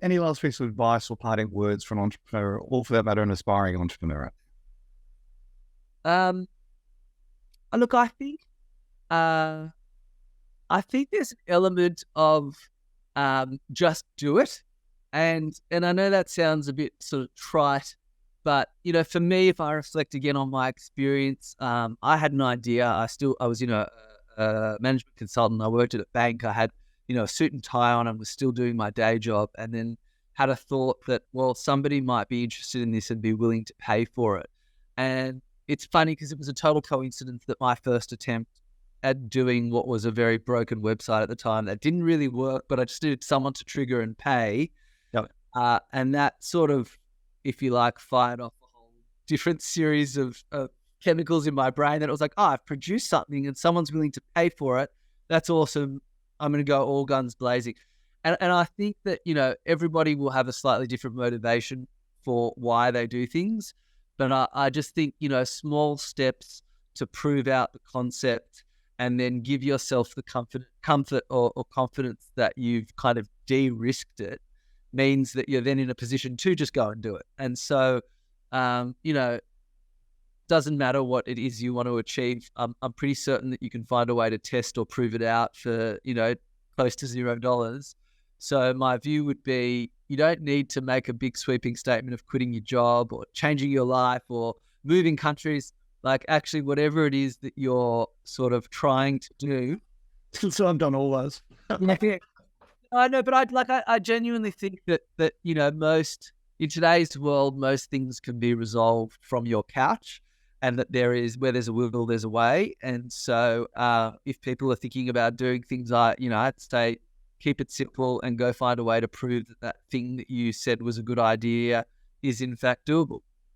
Any last piece of advice or parting words for an entrepreneur, or for that matter, an aspiring entrepreneur? Um, Look, uh, I think there's an element of just do it, and I know that sounds a bit sort of trite, but for me, if I reflect again on my experience, I had an idea. I was a management consultant. I worked at a bank. I had a suit and tie on, and was still doing my day job, and then had a thought that, well, somebody might be interested in this and be willing to pay for it. And it's funny because it was a total coincidence that my first attempt at doing what was a very broken website at the time that didn't really work, but I just needed someone to trigger and pay. Yep. And that sort of, if you like, fired off a whole different series of chemicals in my brain that it was like, oh, I've produced something and someone's willing to pay for it. That's awesome. I'm going to go all guns blazing. And I think that, everybody will have a slightly different motivation for why they do things. But I just think, small steps to prove out the concept and then give yourself the comfort or confidence that you've kind of de-risked it means that you're then in a position to just go and do it. And so, doesn't matter what it is you want to achieve. I'm pretty certain that you can find a way to test or prove it out for, close to $0. So my view would be, you don't need to make a big sweeping statement of quitting your job or changing your life or moving countries. Like, actually, whatever it is that you're sort of trying to do. So I've done all those. Yeah. I know, but I genuinely think that most in today's world, most things can be resolved from your couch, and that where there's a will, there's a way. And so, if people are thinking about doing things, I'd say keep it simple and go find a way to prove that thing that you said was a good idea is in fact doable.